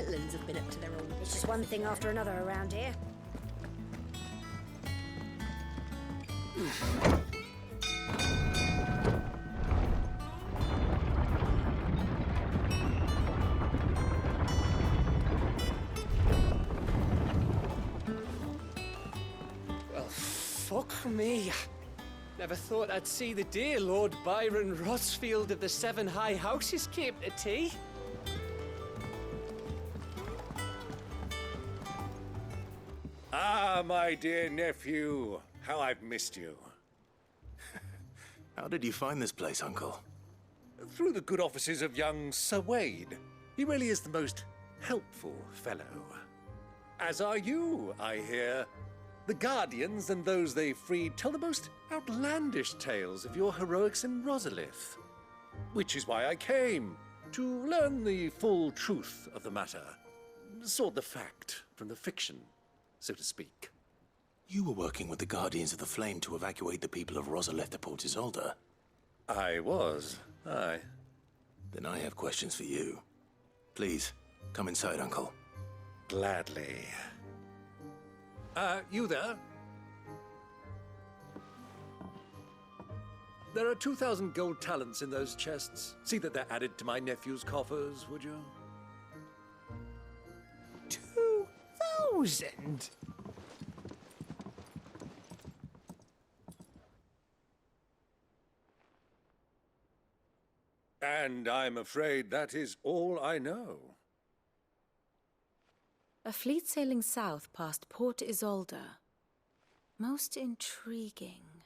little uns have been up to their own. It's just one thing after another around here. Well, fuck me. Never thought I'd see the dear Lord Byron Rossfield of the Seven High Houses came to tea. Ah, my dear nephew. How I've missed you. How did you find this place, Uncle? Through the good offices of young Sir Wade. He really is the most helpful fellow. As are you, I hear. The Guardians and those they freed tell the most outlandish tales of your heroics in Rosalith. Which is why I came, to learn the full truth of the matter. Sort the fact from the fiction, so to speak. You were working with the Guardians of the Flame to evacuate the people of Rosalith to Port Isolde. I was, aye. Then I have questions for you. Please, come inside, Uncle. Gladly. You there? There are 2,000 gold talents in those chests. See that they're added to my nephew's coffers, would you? 2,000? And I'm afraid that is all I know. A fleet sailing south past Port Isolde. Most intriguing.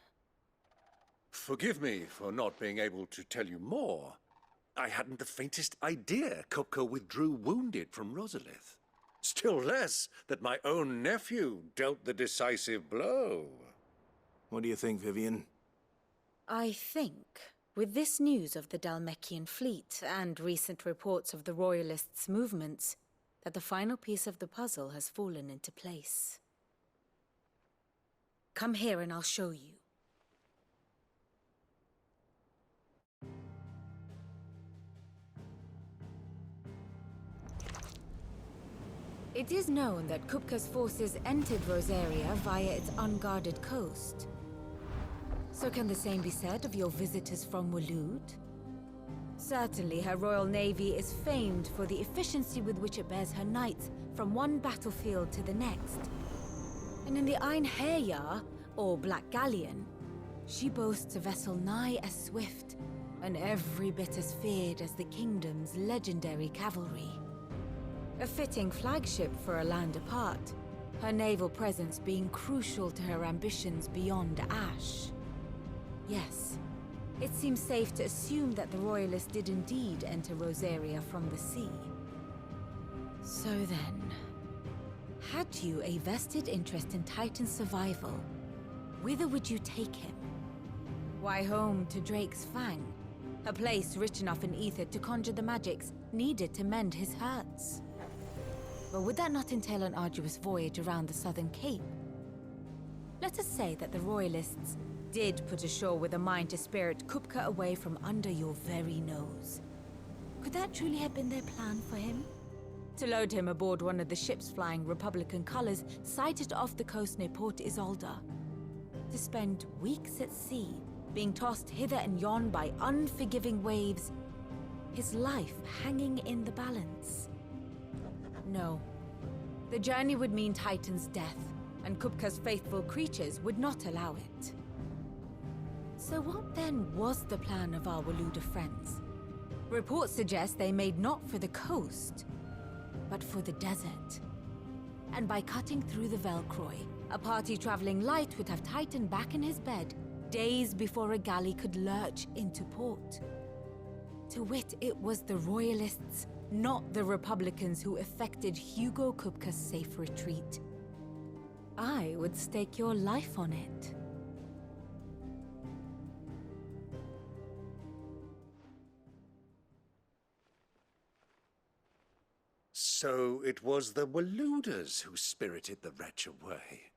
Forgive me for not being able to tell you more. I hadn't the faintest idea Kupka withdrew wounded from Rosalith. Still less that my own nephew dealt the decisive blow. What do you think, Vivian? I think, with this news of the Dalmekian fleet and recent reports of the Royalists' movements, that the final piece of the puzzle has fallen into place. Come here and I'll show you. It is known that Kupka's forces entered Rosaria via its unguarded coast. So can the same be said of your visitors from Waloed? Certainly, her Royal Navy is famed for the efficiency with which it bears her knights from one battlefield to the next. And in the Einherjar, or Black Galleon, she boasts a vessel nigh as swift and every bit as feared as the kingdom's legendary cavalry. A fitting flagship for a land apart, her naval presence being crucial to her ambitions beyond Ash. Yes. It seems safe to assume that the Royalists did indeed enter Rosaria from the sea. So then, had you a vested interest in Titan's survival, whither would you take him? Why, home to Drake's Fang, a place rich enough in ether to conjure the magics needed to mend his hurts. But would that not entail an arduous voyage around the southern cape? Let us say that the Royalists did put ashore with a mind to spirit Kupka away from under your very nose. Could that truly have been their plan for him? To load him aboard one of the ships flying Republican colors sighted off the coast near Port Isolde. To spend weeks at sea, being tossed hither and yon by unforgiving waves, his life hanging in the balance. No. The journey would mean Titan's death, and Kupka's faithful creatures would not allow it. So what then was the plan of our Waluda friends? Reports suggest they made not for the coast, but for the desert. And by cutting through the Velcroy, a party traveling light would have Titan back in his bed days before a galley could lurch into port. To wit, it was the Royalists, not the Republicans, who effected Hugo Kupka's safe retreat. I would stake your life on it. So it was the Waludas who spirited the wretch away.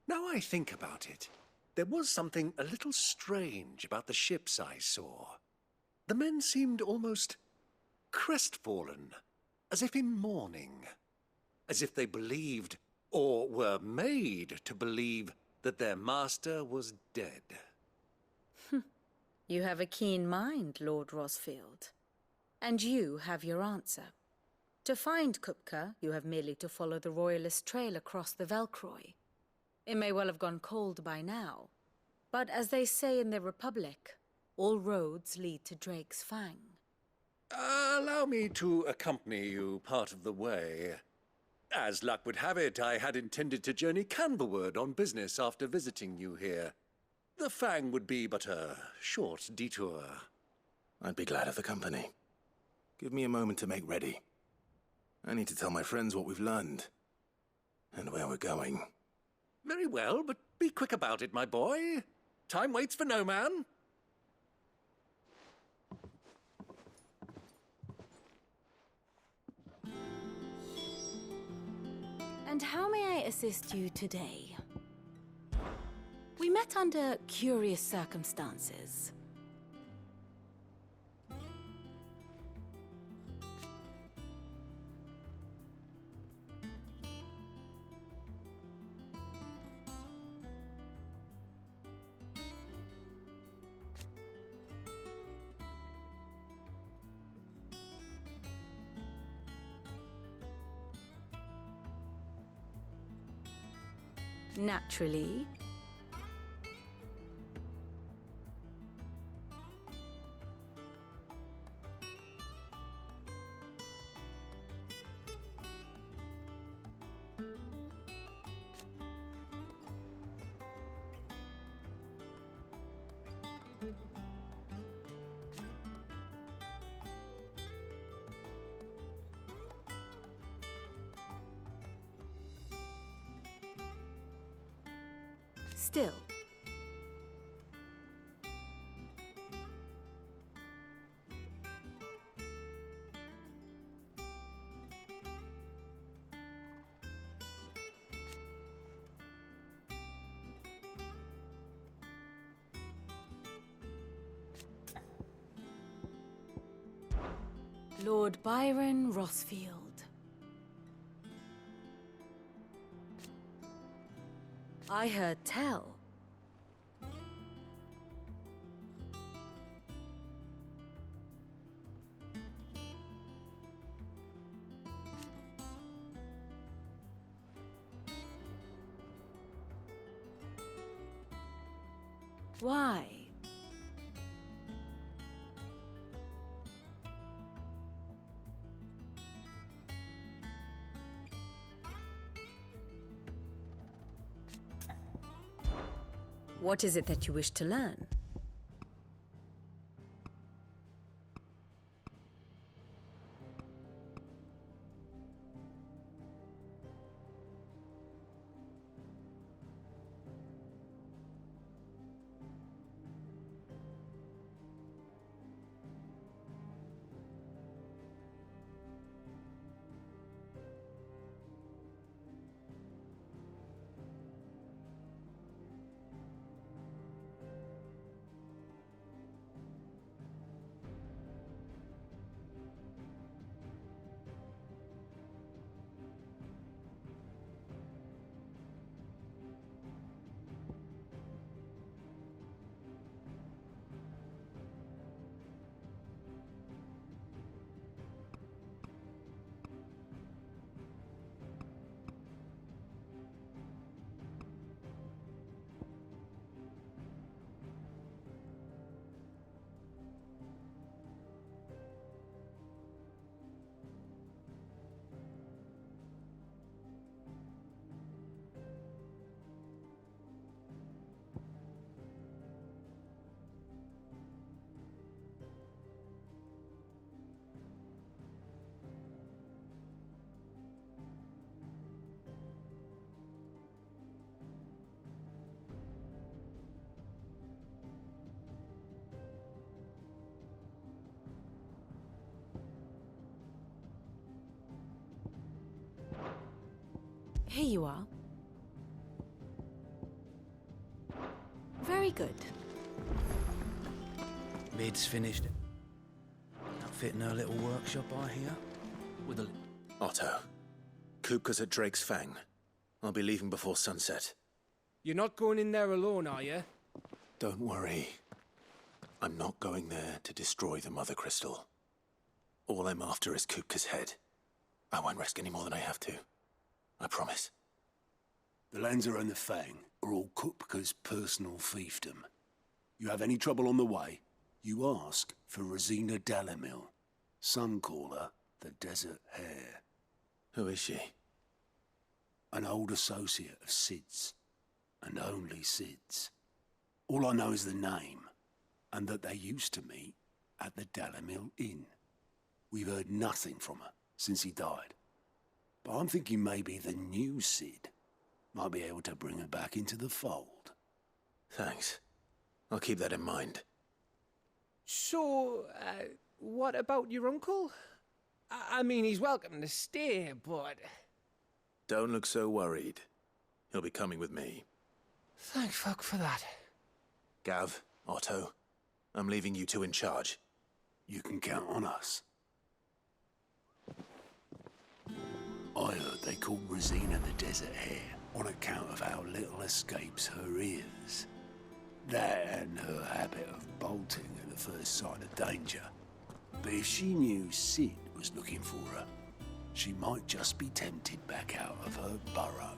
Now I think about it, there was something a little strange about the ships I saw. The men seemed almost crestfallen, as if in mourning, as if they believed, or were made to believe, that their master was dead. You have a keen mind, Lord Rosfield. And you have your answer. To find Kupka, you have merely to follow the Royalist trail across the Velcroy. It may well have gone cold by now, but as they say in the Republic, all roads lead to Drake's Fang. Allow me to accompany you part of the way. As luck would have it, I had intended to journey Canverward on business after visiting you here. The Fang would be but a short detour. I'd be glad of the company. Give me a moment to make ready. I need to tell my friends what we've learned, and where we're going. Very well, but be quick about it, my boy. Time waits for no man. And how may I assist you today? We met under curious circumstances. Naturally. Still. Lord Byron Rosfield. I heard tell. Why? What is it that you wish to learn? Here you are. Very good. Lid's finished outfitting her little workshop, I hear. with a... Otto, Kupka's at Drake's Fang. I'll be leaving before sunset. You're not going in there alone, are you? Don't worry. I'm not going there to destroy the Mother Crystal. All I'm after is Kupka's head. I won't risk any more than I have to. I promise. The Lanza and the Fang are all Kupka's personal fiefdom. You have any trouble on the way, you ask for Rosina Dalamil. Some call her the Desert Hare. Who is she? An old associate of Sid's, and only Sid's. All I know is the name, and that they used to meet at the Dalamil Inn. We've heard nothing from her since he died. But I'm thinking maybe the new Sid might be able to bring her back into the fold. Thanks. I'll keep that in mind. So, what about your uncle? I mean, he's welcome to stay, but... Don't look so worried. He'll be coming with me. Thank fuck for that. Gav, Otto, I'm leaving you two in charge. You can count on us. I heard they called Rosina the Desert Hare on account of how little escapes her ears. That and her habit of bolting at the first sign of danger. But if she knew Sid was looking for her, she might just be tempted back out of her burrow.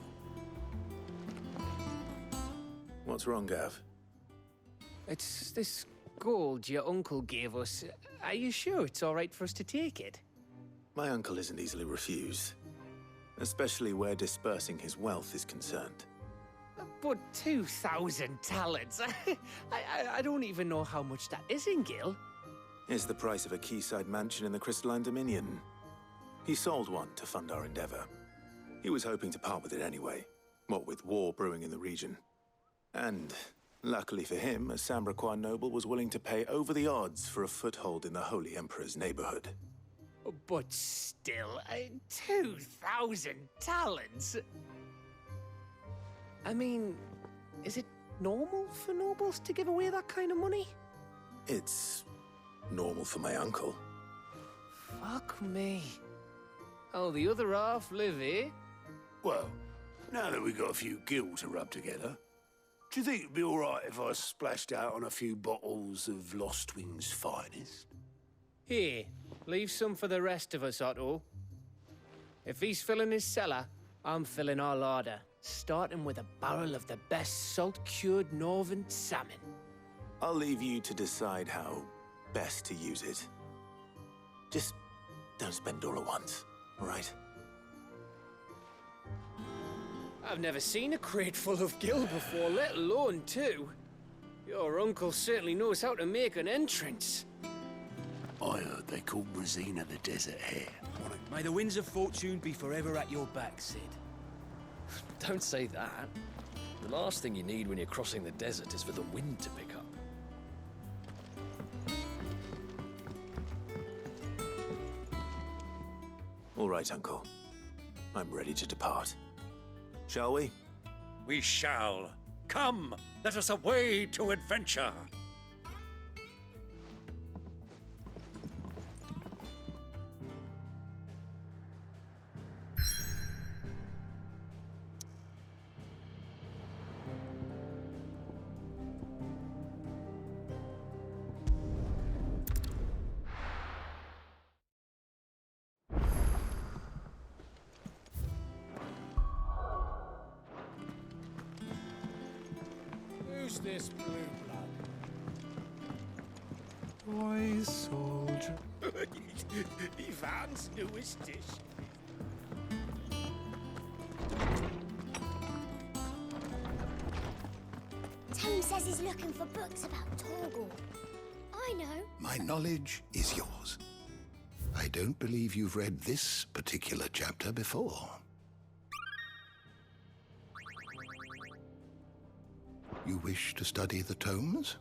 What's wrong, Gav? It's this gold your uncle gave us. Are you sure it's all right for us to take it? My uncle isn't easily refused. Especially where dispersing his wealth is concerned. But 2,000 talents. I don't even know how much that is in Gil. It's the price of a quayside mansion in the Crystalline Dominion. He sold one to fund our endeavor. He was hoping to part with it anyway, what with war brewing in the region. And, luckily for him, a Sambraquan noble was willing to pay over the odds for a foothold in the Holy Emperor's neighborhood. But still, 2,000 talents? I mean, is it normal for nobles to give away that kind of money? It's normal for my uncle. Fuck me. Oh, the other half live here? Well, now that we've got a few gil to rub together, do you think it'd be all right if I splashed out on a few bottles of Lost Wing's finest? Here, leave some for the rest of us, Otto. If he's filling his cellar, I'm filling our larder, starting with a barrel of the best salt-cured northern salmon. I'll leave you to decide how best to use it. Just don't spend all at once, all right? I've never seen a crate full of gil before, let alone two. Your uncle certainly knows how to make an entrance. I heard they called Rosina the Desert Hare. May the winds of fortune be forever at your back, Sid. Don't say that. The last thing you need when you're crossing the desert is for the wind to pick up. All right, Uncle. I'm ready to depart. Shall we? We shall. Come, let us away to adventure. Who's this blue blood? Boy soldier. Ivan's newest dish. Tame says he's looking for books about Torgal. I know. My knowledge is yours. I don't believe you've read this particular chapter before. You wish to study the tomes?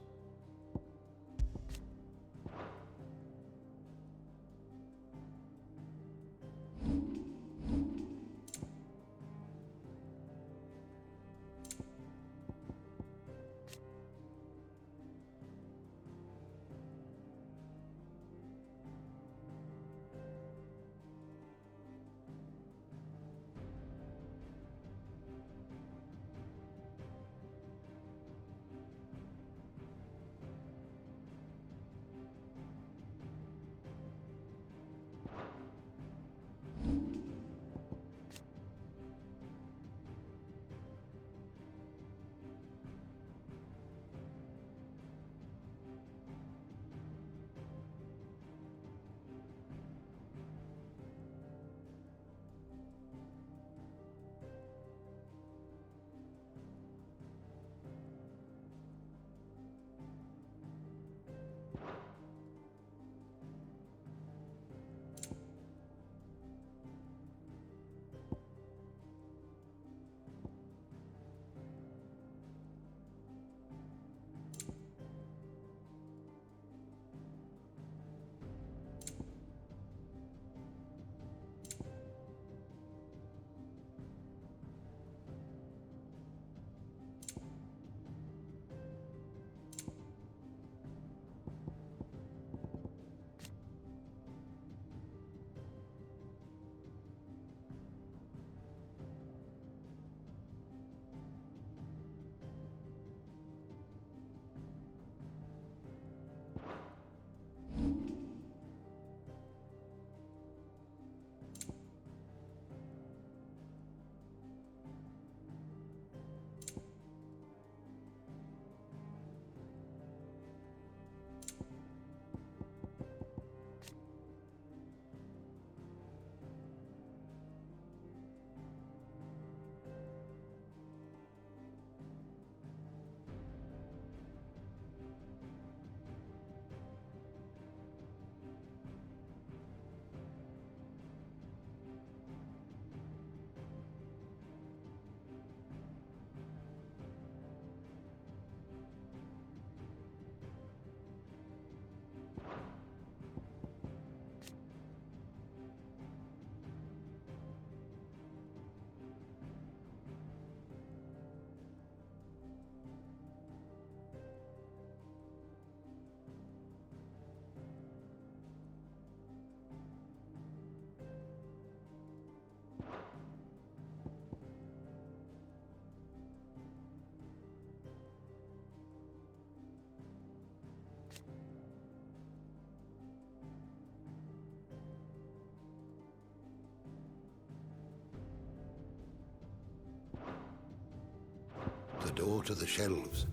door to the shelves.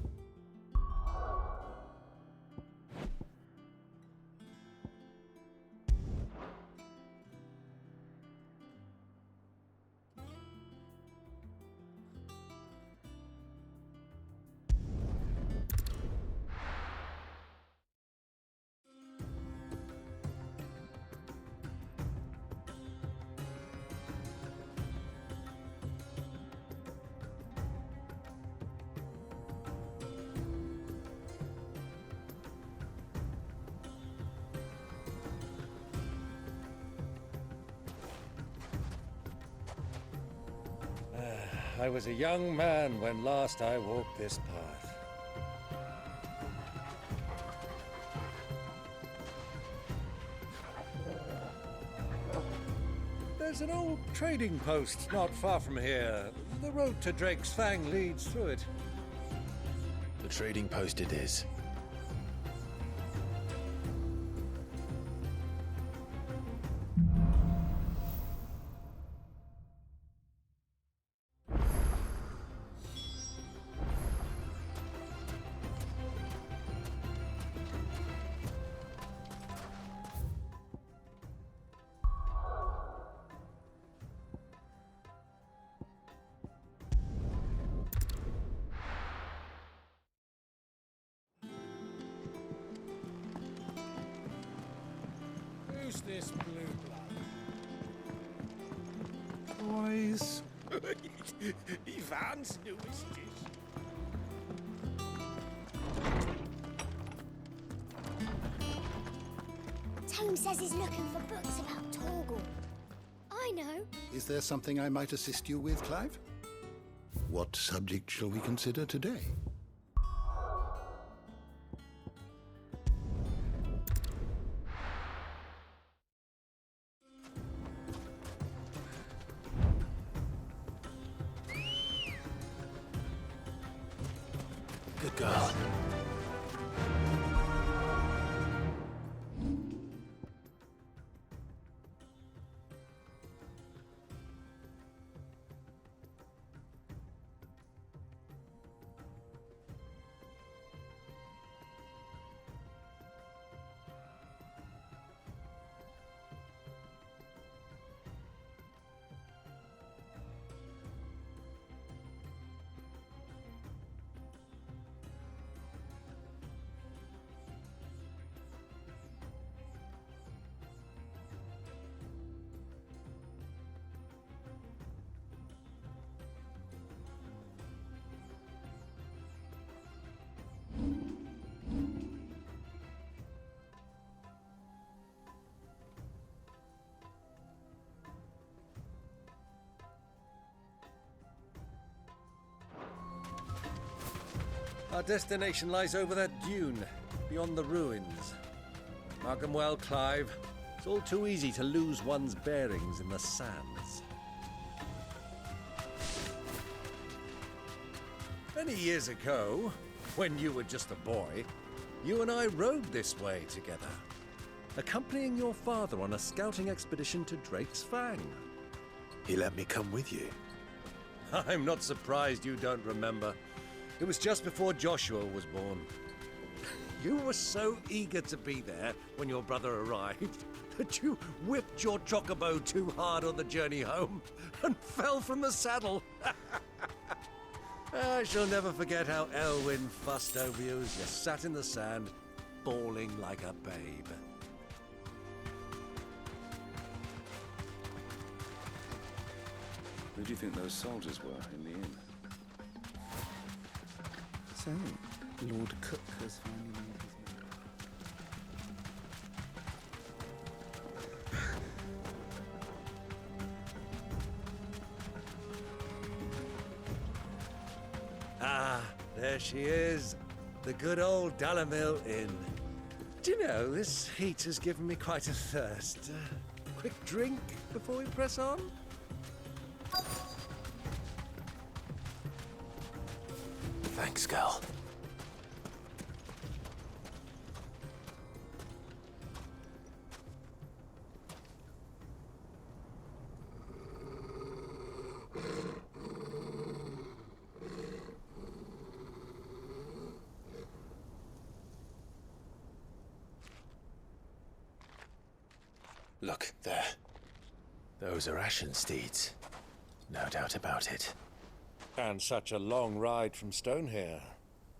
I was a young man when last I walked this path. There's an old trading post not far from here. The road to Drake's Fang leads through it. The trading post it is. Who's this blue blood? Boys. Ivan's newest dish. Tome says he's looking for books about Torgal. I know. Is there something I might assist you with, Clive? What subject shall we consider today? Good girl. Our destination lies over that dune, beyond the ruins. Mark 'em well, Clive. It's all too easy to lose one's bearings in the sands. Many years ago, when you were just a boy, you and I rode this way together, accompanying your father on a scouting expedition to Drake's Fang. He let me come with you. I'm not surprised you don't remember. It was just before Joshua was born. You were so eager to be there when your brother arrived that you whipped your chocobo too hard on the journey home and fell from the saddle. I shall never forget how Elwyn fussed over you as you sat in the sand, bawling like a babe. Who do you think those soldiers were in the inn? So, Lord Cook has finally made his move. Ah, there she is. The good old Dalamil Inn. Do you know, this heat has given me quite a thirst. Quick drink before we press on? Thanks, girl. Look, there. Those are ashen steeds. No doubt about it. And such a long ride from Stone here.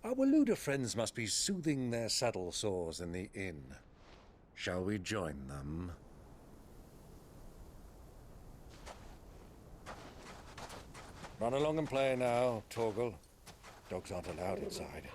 Our Waluda friends must be soothing their saddle sores in the inn. Shall we join them? Run along and play now, Torgal. Dogs aren't allowed inside.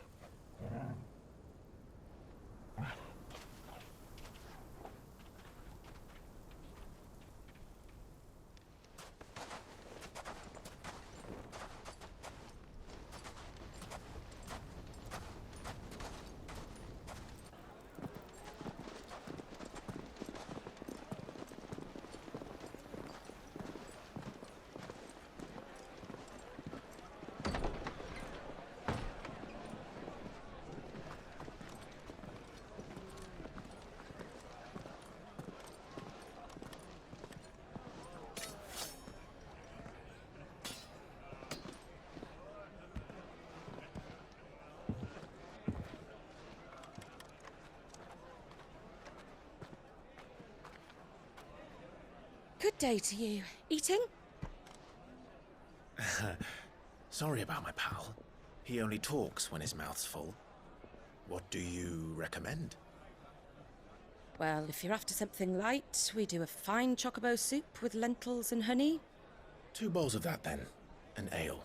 Good day to you. Eating? Sorry about my pal. He only talks when his mouth's full. What do you recommend? Well, if you're after something light, we do a fine chocobo soup with lentils and honey. 2 bowls of that, then. An ale.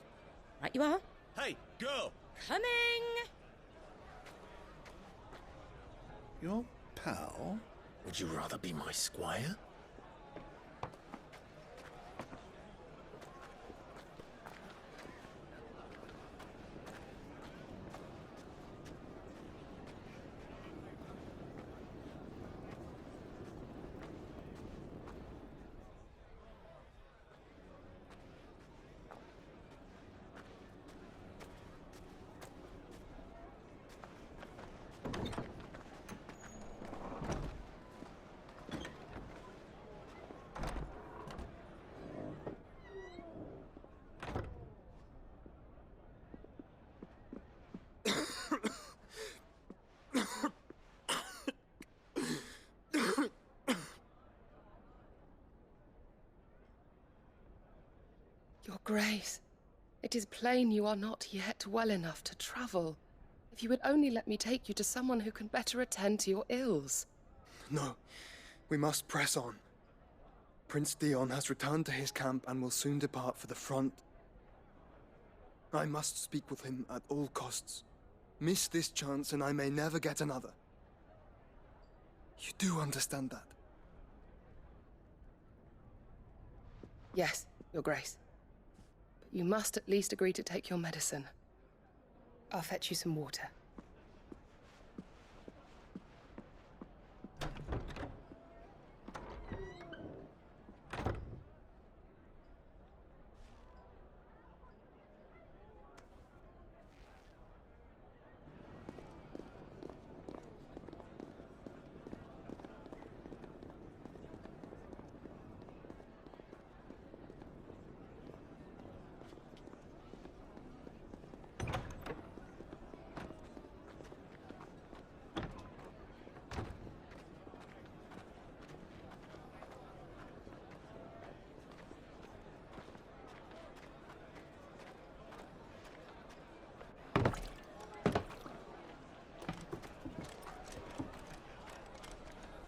Right you are. Hey, girl! Coming! Your pal? Would you rather be my squire? Your Grace, it is plain you are not yet well enough to travel. If you would only let me take you to someone who can better attend to your ills. No, we must press on. Prince Dion has returned to his camp and will soon depart for the front. I must speak with him at all costs. Miss this chance and I may never get another. You do understand that? Yes, Your Grace. But you must at least agree to take your medicine. I'll fetch you some water.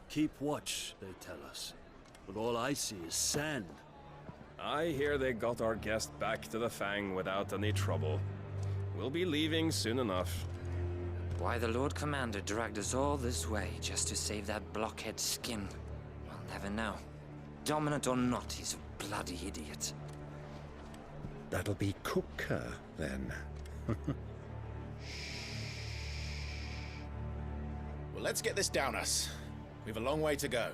Keep watch, they tell us. But all I see is sand. I hear they got our guest back to the Fang without any trouble. We'll be leaving soon enough. Why the Lord Commander dragged us all this way just to save that blockhead skin, we'll never know. Dominant or not, he's a bloody idiot. That'll be Cooker, then. Well, let's get this down us. We've a long way to go.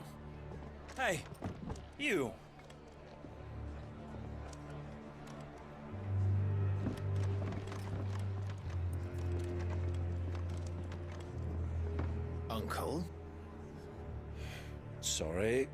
Hey, you! Uncle? Sorry.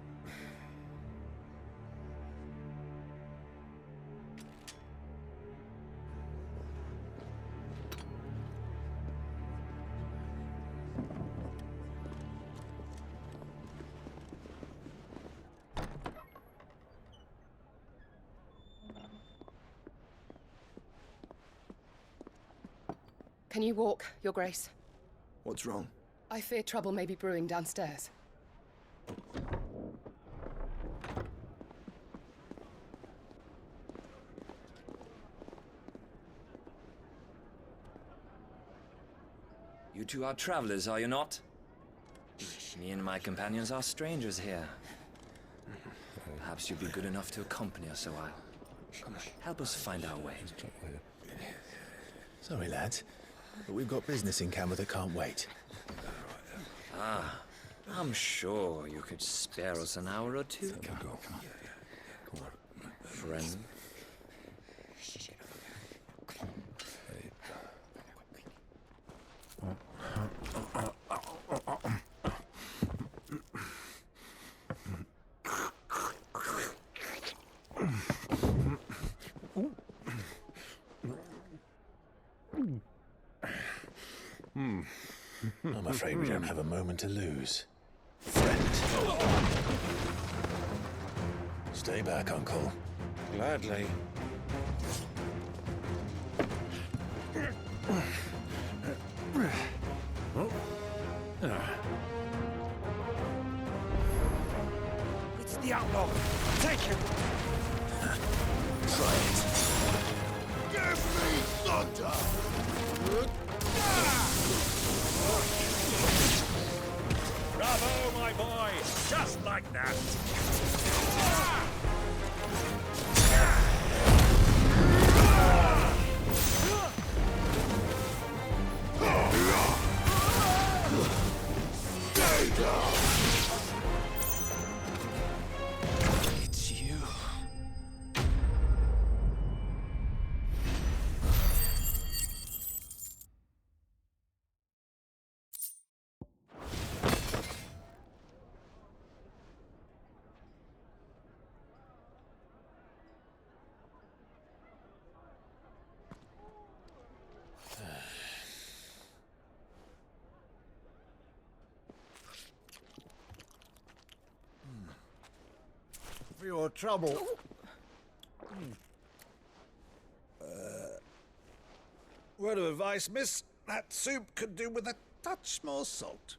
Can you walk, Your Grace? What's wrong? I fear trouble may be brewing downstairs. You two are travelers, are you not? Me and my companions are strangers here. Perhaps you'd be good enough to accompany us a while. Help us find our way. Sorry, lads, but we've got business in Camber that can't wait. Ah, I'm sure you could spare us an hour or two. Come on. Friend. I'm afraid we don't have a moment to lose. Friend. Stay back, Uncle. Gladly. It's the outlaw. Take him. Try it. Give me thunder! Bravo, my boy! Just like that! Stay down! It's you. For your trouble. Word of advice, miss. That soup could do with a touch more salt.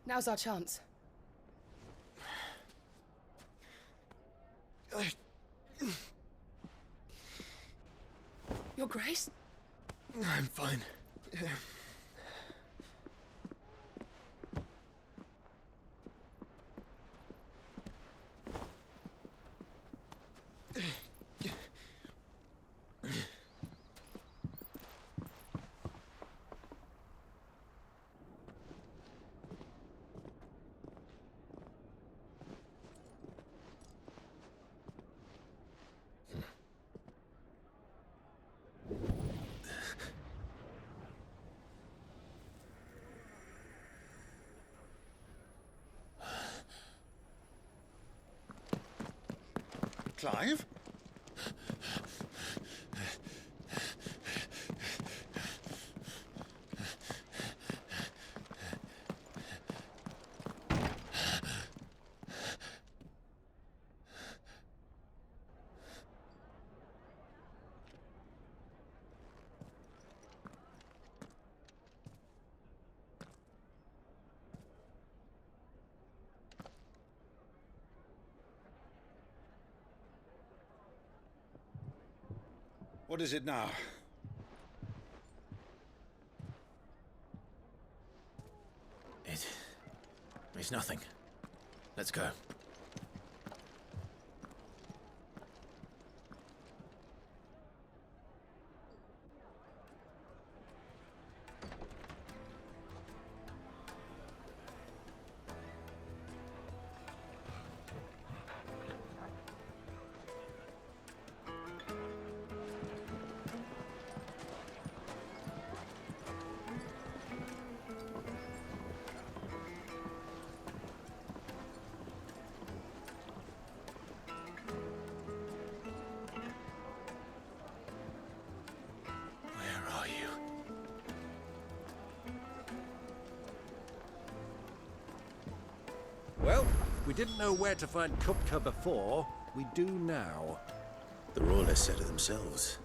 Now's our chance. Your Grace? I'm fine. Clive? What is it now? It's nothing. Let's go. Well, we didn't know where to find Kupka before. We do now. The Royalists said it themselves.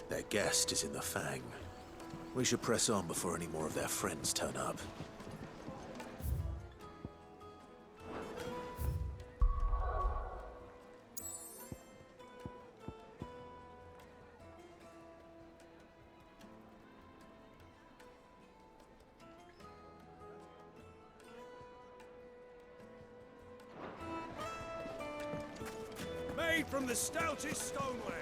Their guest is in the Fang. We should press on before any more of their friends turn up. Made from the stoutest stoneware.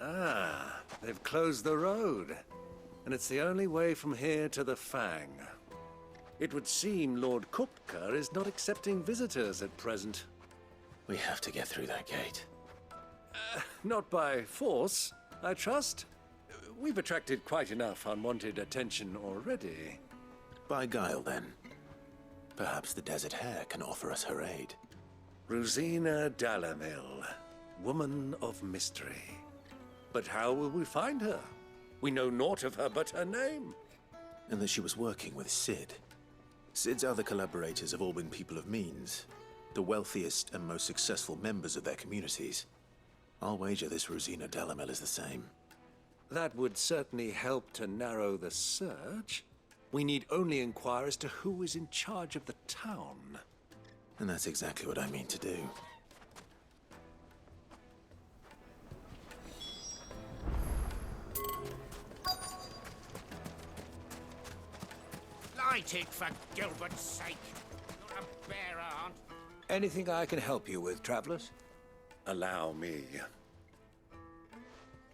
Ah, they've closed the road. And it's the only way from here to the Fang. It would seem Lord Kupka is not accepting visitors at present. We have to get through that gate. Not by force, I trust. We've attracted quite enough unwanted attention already. By guile, then. Perhaps the Desert Hare can offer us her aid. Rosina Dalamil, woman of mystery. But how will we find her? We know naught of her but her name. And that she was working with Cid. Cid's other collaborators have all been people of means, the wealthiest and most successful members of their communities. I'll wager this Rosina Dalamil is the same. That would certainly help to narrow the search. We need only inquire as to who is in charge of the town. And that's exactly what I mean to do. Light it, for Gilbert's sake. You're a bear, aunt. Anything I can help you with, travelers? Allow me.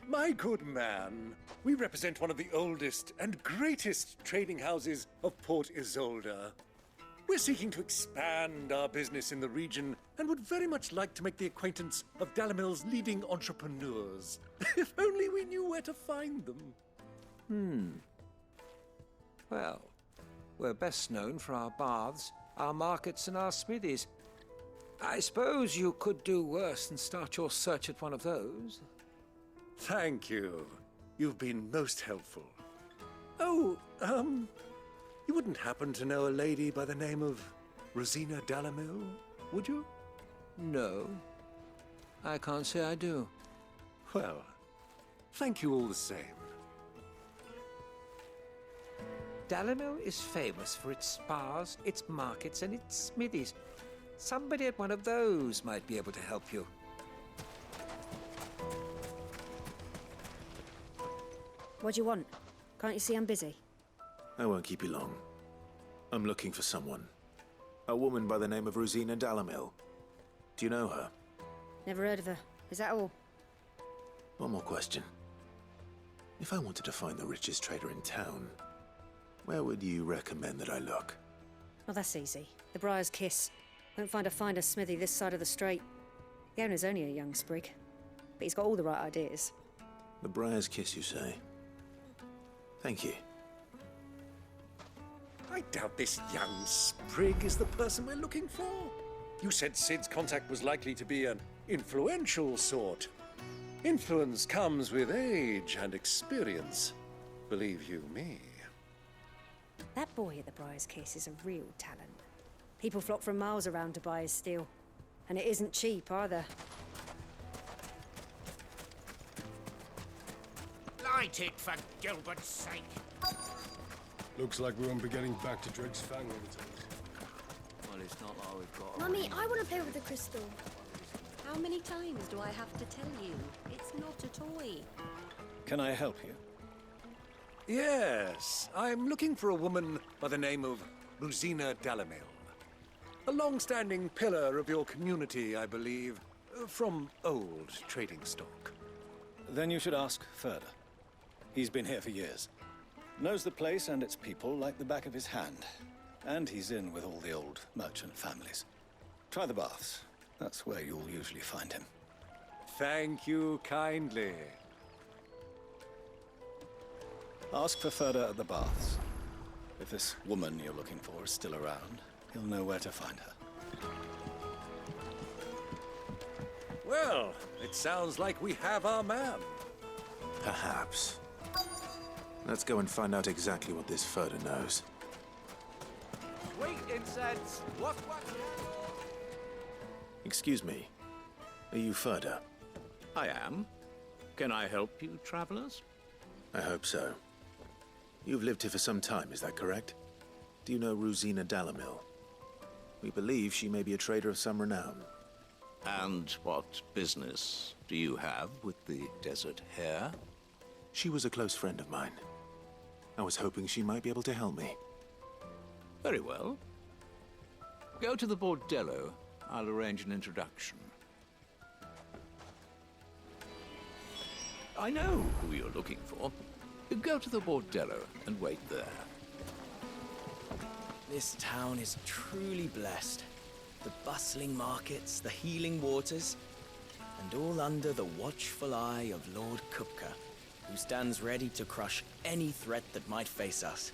My good man, we represent one of the oldest and greatest trading houses of Port Isolde. We're seeking to expand our business in the region and would very much like to make the acquaintance of Dalamil's leading entrepreneurs. If only we knew where to find them. Well, we're best known for our baths, our markets, and our smithies. I suppose you could do worse than start your search at one of those. Thank you. You've been most helpful. Oh, you wouldn't happen to know a lady by the name of Rosina Dalamil, would you? No, I can't say I do. Well, thank you all the same. Dalamil is famous for its spas, its markets, and its smithies. Somebody at one of those might be able to help you. What do you want? Can't you see I'm busy? I won't keep you long. I'm looking for someone. A woman by the name of Rosina Dalamil. Do you know her? Never heard of her. Is that all? One more question. If I wanted to find the richest trader in town, where would you recommend that I look? Oh, that's easy. The Briar's Kiss. Won't find a finer smithy this side of the strait. The owner's only a young sprig, but he's got all the right ideas. The Briar's Kiss, you say? Thank you. I doubt this young sprig is the person we're looking for. You said Cid's contact was likely to be an influential sort. Influence comes with age and experience. Believe you me. That boy at the Briar's Kiss is a real talent. People flock from miles around to buy his steel. And it isn't cheap either. Light it, for Gilbert's sake. Looks like we won't be getting back to Drake's Fang anytime. Well, it's not like we've got... Mummy, I want to play with the crystal. How many times do I have to tell you? It's not a toy. Can I help you? Yes, I'm looking for a woman by the name of Rosina Dalamil. A long-standing pillar of your community, I believe, from old trading stock. Then you should ask further. He's been here for years. Knows the place and its people like the back of his hand. And he's in with all the old merchant families. Try the baths. That's where you'll usually find him. Thank you kindly. Ask for Ferda at the baths. If this woman you're looking for is still around, he'll know where to find her. Well, it sounds like we have our man. Perhaps. Let's go and find out exactly what this Ferda knows. Sweet incense! What? Excuse me. Are you Ferda? I am. Can I help you, travelers? I hope so. You've lived here for some time, is that correct? Do you know Rosina Dalamil? We believe she may be a trader of some renown. And what business do you have with the Desert Hare? She was a close friend of mine. I was hoping she might be able to help me. Very well. Go to the bordello. I'll arrange an introduction. I know who you're looking for. Go to the bordello and wait there. This town is truly blessed. The bustling markets, the healing waters, and all under the watchful eye of Lord Kupka, who stands ready to crush any threat that might face us.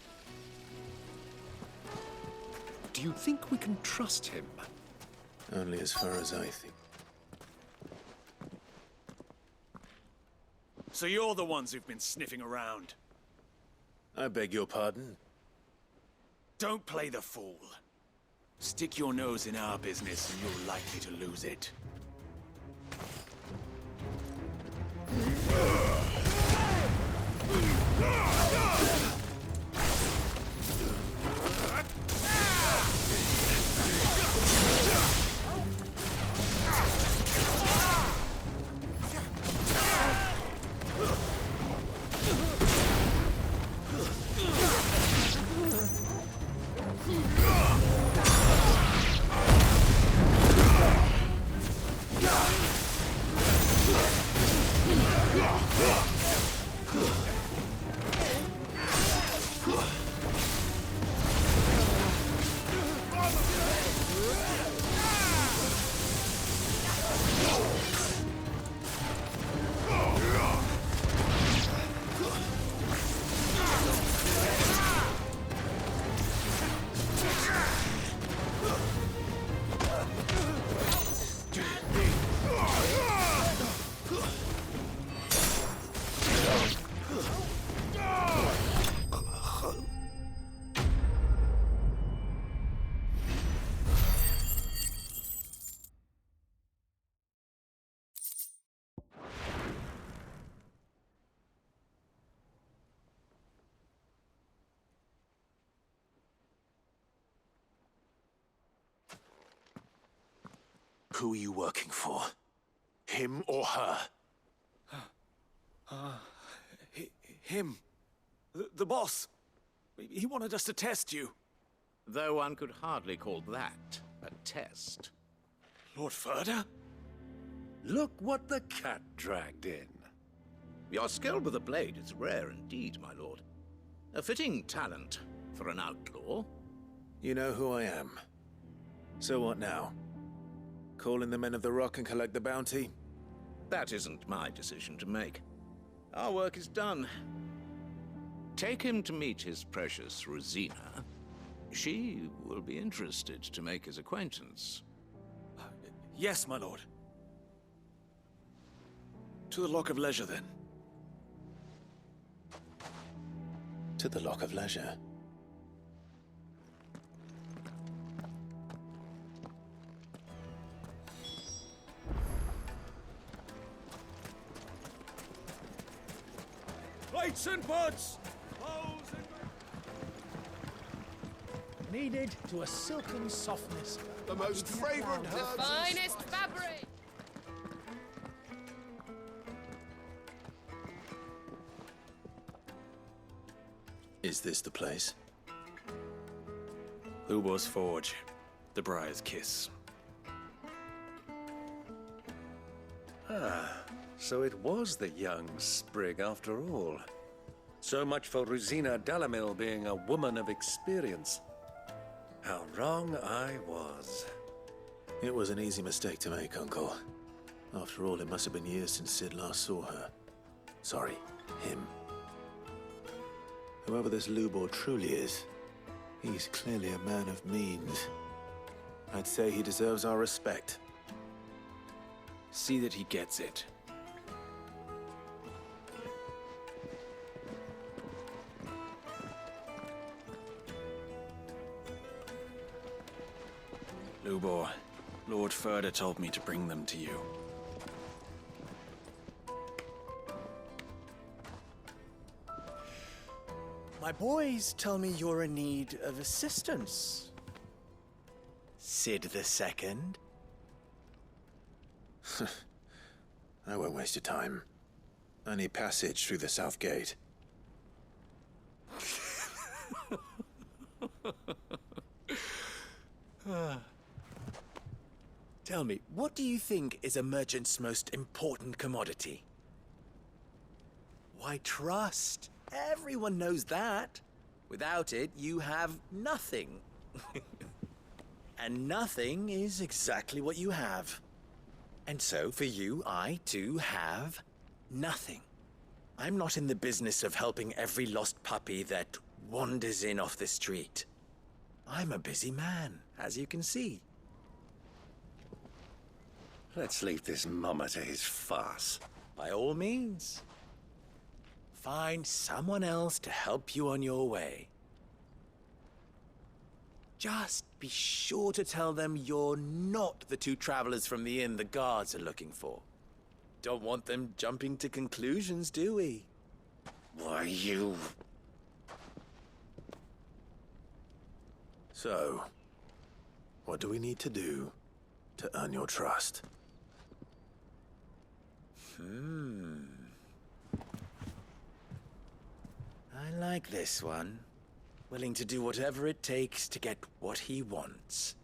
Do you think we can trust him? Only as far as I think. So you're the ones who've been sniffing around? I beg your pardon? Don't play the fool. Stick your nose in our business and you're likely to lose it. Who are you working for? Him or her? Him. The boss. He wanted us to test you. Though one could hardly call that a test. Lord Ferda? Look what the cat dragged in. Your skill with a blade is rare indeed, my lord. A fitting talent for an outlaw. You know who I am. So what now? Call in the Men of the Rock and collect the bounty? That isn't my decision to make. Our work is done. Take him to meet his precious Rosina. She will be interested to make his acquaintance. Yes, my lord. To the Lock of Leisure, then. To the Lock of Leisure. Lights and buds! Kneaded to a silken softness. The most fragrant The herbs. finest fabric! Is this the place? Lubor's Forge. The Briar's Kiss. Ah, so it was the young sprig after all. So much for Rosina Dalamil being a woman of experience. How wrong I was. It was an easy mistake to make, Uncle. After all, it must have been years since Sid last saw her. Sorry, him. Whoever this Lubor truly is, he's clearly a man of means. I'd say he deserves our respect. See that he gets it. Lubor, Lord Furder told me to bring them to you. My boys tell me you're in need of assistance. Sid the Second? I won't waste your time. I need passage through the south gate. Tell me, what do you think is a merchant's most important commodity? Why, trust. Everyone knows that. Without it, you have nothing. And nothing is exactly what you have. And so, for you, I, too, have nothing. I'm not in the business of helping every lost puppy that wanders in off the street. I'm a busy man, as you can see. Let's leave this mummer to his farce. By all means. Find someone else to help you on your way. Just be sure to tell them you're not the two travelers from the inn the guards are looking for. Don't want them jumping to conclusions, do we? Why, you... So, what do we need to do to earn your trust? I like this one. Willing to do whatever it takes to get what he wants.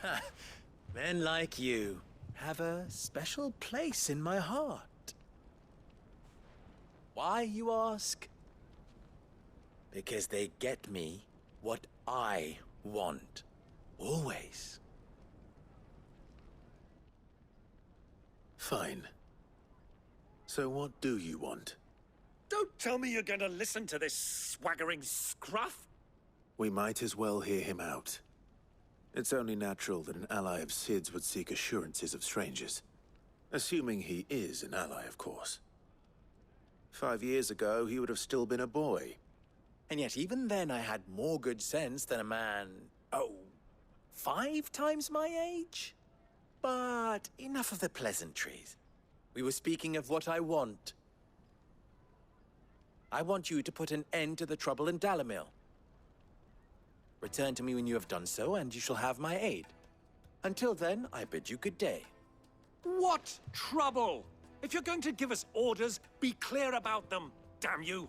Ha! Men like you have a special place in my heart. Why, you ask? Because they get me what I want. Always. Fine. So what do you want? Don't tell me you're going to listen to this swaggering scruff! We might as well hear him out. It's only natural that an ally of Sid's would seek assurances of strangers. Assuming he is an ally, of course. 5 years ago, he would have still been a boy. And yet even then I had more good sense than a man, 5 times my age? But enough of the pleasantries. We were speaking of what I want. I want you to put an end to the trouble in Dalamil. Return to me when you have done so, and you shall have my aid. Until then, I bid you good day. What trouble? If you're going to give us orders, be clear about them, damn you!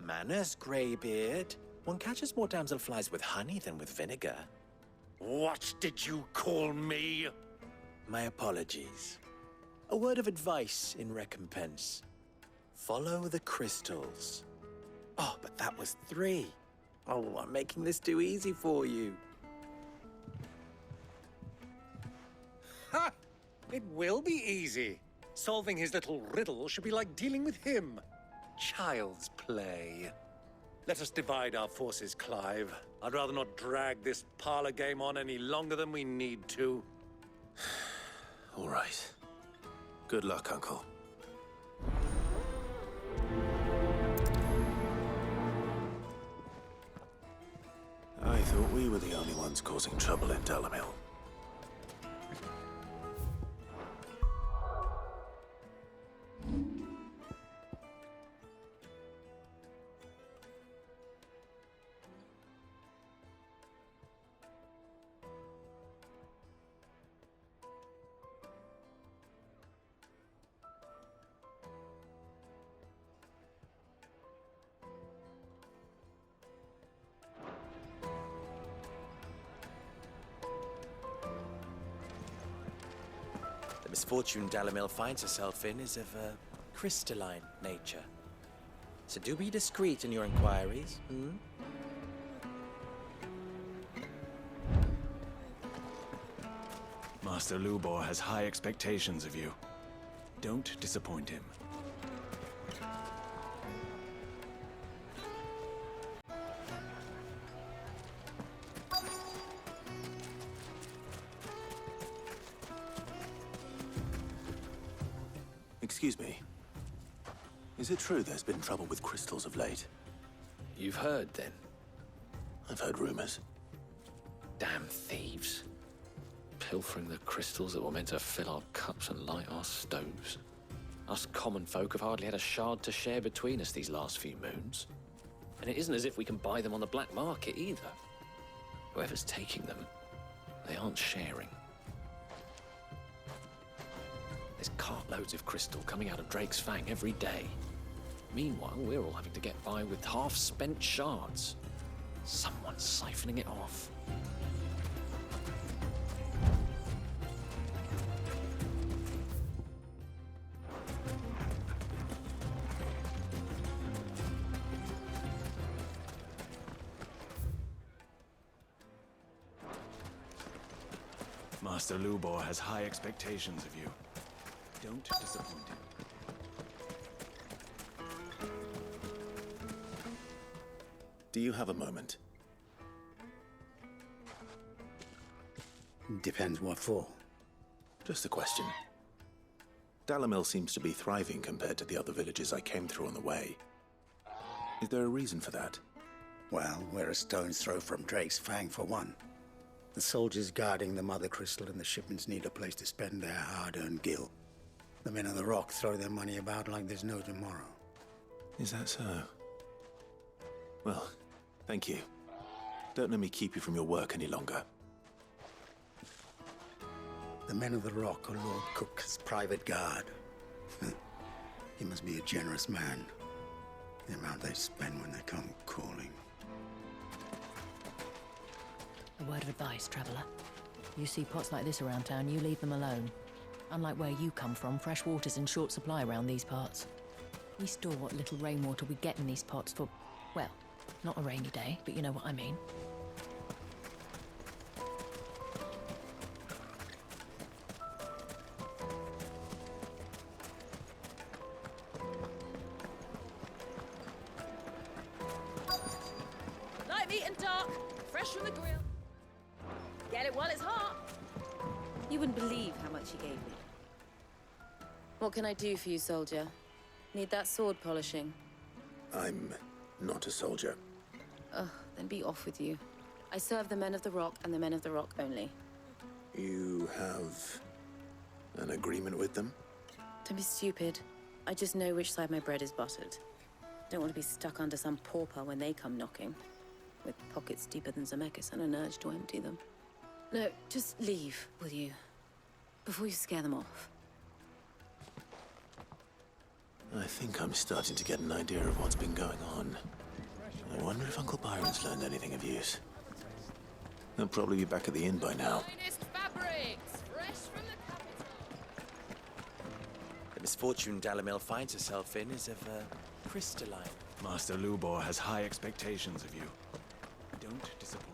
Manners, Greybeard. One catches more damselflies with honey than with vinegar. What did you call me? My apologies. A word of advice in recompense. Follow the crystals. Oh, but that was 3. Oh, I'm making this too easy for you. Ha! It will be easy. Solving his little riddle should be like dealing with him. Child's play. Let us divide our forces, Clive. I'd rather not drag this parlor game on any longer than we need to. All right. Good luck, Uncle. I thought we were the only ones causing trouble in Dalamil. The misfortune Dalamil finds herself in is of a crystalline nature. So do be discreet in your inquiries, Master Lubor has high expectations of you. Don't disappoint him. Excuse me. Is it true there's been trouble with crystals of late? You've heard, then? I've heard rumors. Damn thieves. Pilfering the crystals that were meant to fill our cups and light our stoves. Us common folk have hardly had a shard to share between us these last few moons. And it isn't as if we can buy them on the black market either. Whoever's taking them, they aren't sharing. There's cartloads of crystal coming out of Drake's Fang every day. Meanwhile, we're all having to get by with half-spent shards. Someone's siphoning it off. Master Lubor has high expectations of you. Don't disappoint him. Do you have a moment? Depends what for. Just a question. Dalamil seems to be thriving compared to the other villages I came through on the way. Is there a reason for that? Well, we're a stone's throw from Drake's Fang, for one. The soldiers guarding the Mother Crystal and the shipments need a place to spend their hard-earned gil. The men of the Rock throw their money about like there's no tomorrow. Is that so? Well, thank you. Don't let me keep you from your work any longer. The men of the Rock are Lord Cook's private guard. He must be a generous man. The amount they spend when they come calling. A word of advice, traveller. You see pots like this around town, you leave them alone. Unlike where you come from, fresh water's in short supply around these parts. We store what little rainwater we get in these pots for, well, not a rainy day, but you know what I mean. Light meat and dark, fresh from the grill. Get it while it's hot. You wouldn't believe how much he gave me. What can I do for you, soldier? Need that sword polishing? I'm not a soldier. Ugh, then be off with you. I serve the men of the Rock and the men of the Rock only. You have an agreement with them? Don't be stupid. I just know which side my bread is buttered. Don't want to be stuck under some pauper when they come knocking. With pockets deeper than Zemeckis and an urge to empty them. No, just leave, will you? Before you scare them off. I think I'm starting to get an idea of what's been going on. I wonder if Uncle Byron's learned anything of use. He'll probably be back at the inn by now. Finest fabrics, fresh from the capital. The misfortune Dalamil finds herself in is of crystalline. Master Lubor has high expectations of you. Don't disappoint.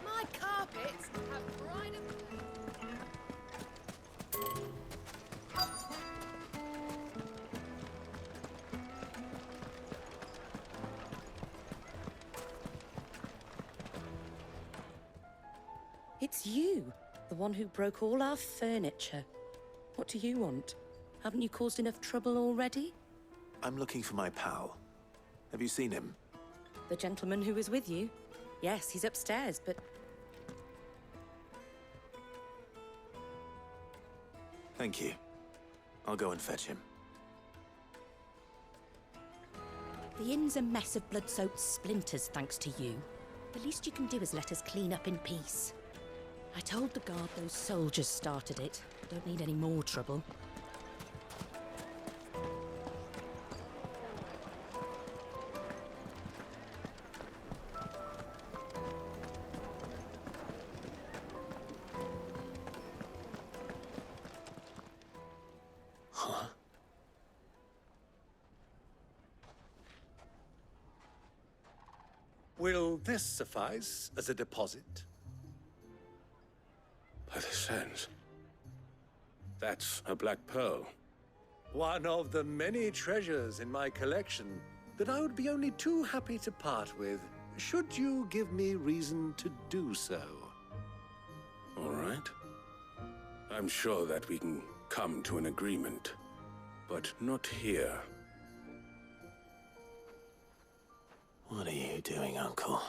My carpets have brighter. It's you, the one who broke all our furniture. What do you want? Haven't you caused enough trouble already? I'm looking for my pal. Have you seen him? The gentleman who was with you? Yes, he's upstairs, but... Thank you. I'll go and fetch him. The inn's a mess of blood-soaked splinters, thanks to you. The least you can do is let us clean up in peace. I told the guard those soldiers started it. Don't need any more trouble. Huh? Will this suffice as a deposit? By the sands. That's a black pearl. One of the many treasures in my collection that I would be only too happy to part with, should you give me reason to do so. All right. I'm sure that we can come to an agreement, but not here. What are you doing, Uncle?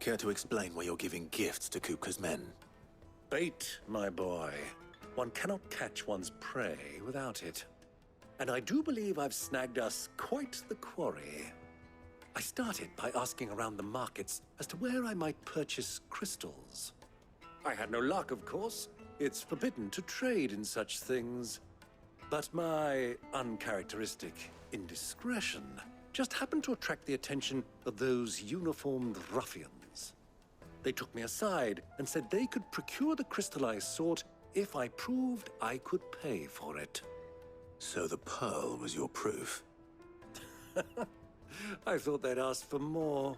Care to explain why you're giving gifts to Kupka's men? Bait, my boy. One cannot catch one's prey without it. And I do believe I've snagged us quite the quarry. I started by asking around the markets as to where I might purchase crystals. I had no luck, of course. It's forbidden to trade in such things. But my uncharacteristic indiscretion just happened to attract the attention of those uniformed ruffians. They took me aside and said they could procure the crystal I sought if I proved I could pay for it. So the pearl was your proof? I thought they'd asked for more.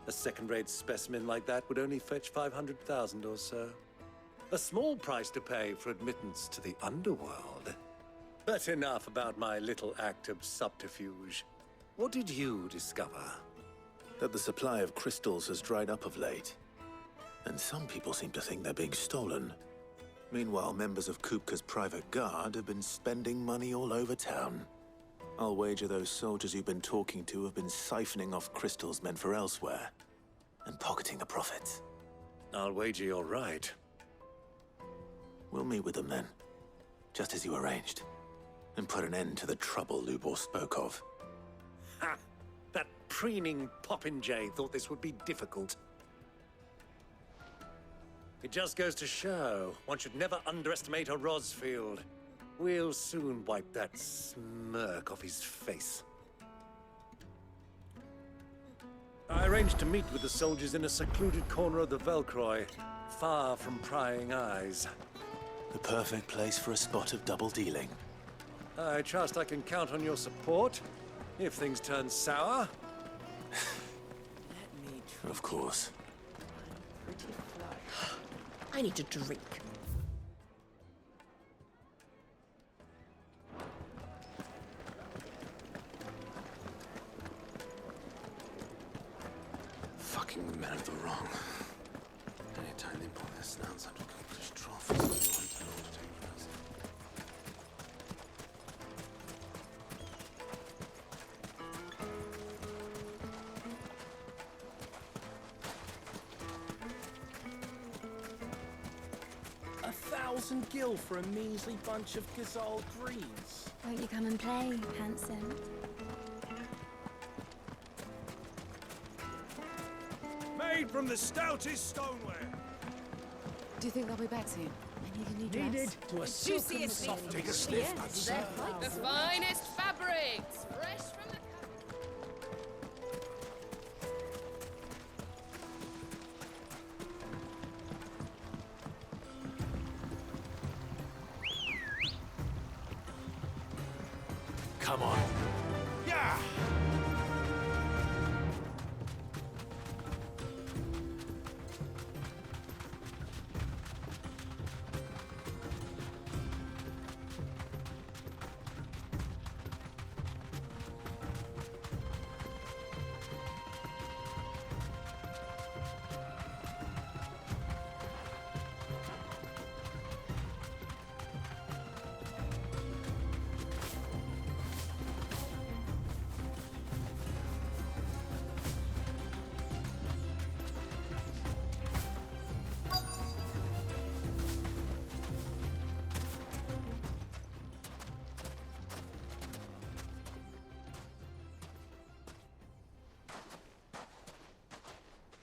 A second-rate specimen like that would only fetch 500,000 or so. A small price to pay for admittance to the underworld. But enough about my little act of subterfuge. What did you discover? That the supply of crystals has dried up of late. And some people seem to think they're being stolen. Meanwhile, members of Kupka's private guard have been spending money all over town. I'll wager those soldiers you've been talking to have been siphoning off crystals meant for elsewhere, and pocketing the profits. I'll wager you're right. We'll meet with them then, just as you arranged, and put an end to the trouble Lubor spoke of. Ha! That preening popinjay thought this would be difficult. It just goes to show, one should never underestimate a Rosfield. We'll soon wipe that smirk off his face. I arranged to meet with the soldiers in a secluded corner of the Velcroy, far from prying eyes. The perfect place for a spot of double dealing. I trust I can count on your support, if things turn sour. Of course. I need to drink. Fucking men of the wrong. Anytime they pull their snouts out of Kupka's trough, it's like they want to know what to take first. A 1,000 gil for a measly bunch of Gazal greens. Won't you come and play, handsome? Made from the stoutest stoneware. Do you think they'll be back soon? I need a new dress. Needed to a silken soft. Take a sniff, that's The finest fabrics, fresh from the... Come on. Yeah!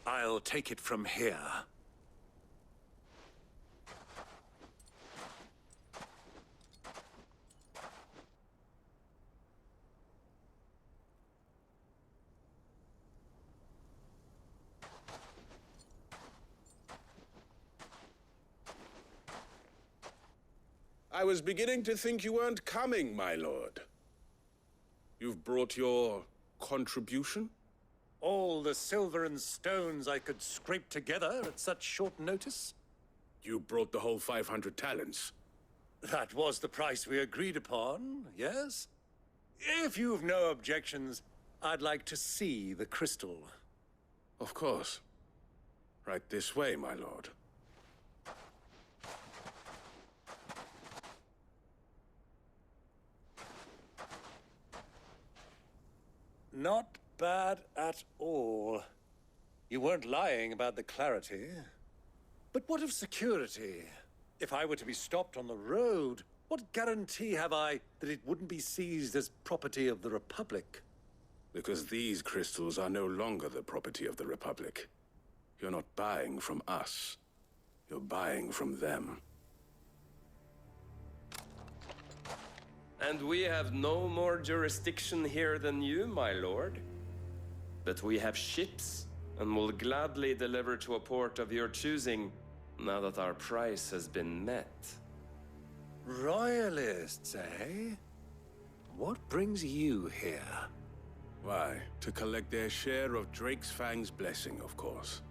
I'll take it from here. I was beginning to think you weren't coming, my lord. You've brought your contribution? All the silver and stones I could scrape together at such short notice? You brought the whole 500 talents. That was the price we agreed upon, yes? If you've no objections, I'd like to see the crystal. Of course. Right this way, my lord. Not bad at all. You weren't lying about the clarity. But what of security? If I were to be stopped on the road, what guarantee have I that it wouldn't be seized as property of the Republic? Because these crystals are no longer the property of the Republic. You're not buying from us. You're buying from them. And we have no more jurisdiction here than you, my lord. But we have ships, and will gladly deliver to a port of your choosing, now that our price has been met. Royalists, eh? What brings you here? Why, to collect their share of Drake's Fang's blessing, of course.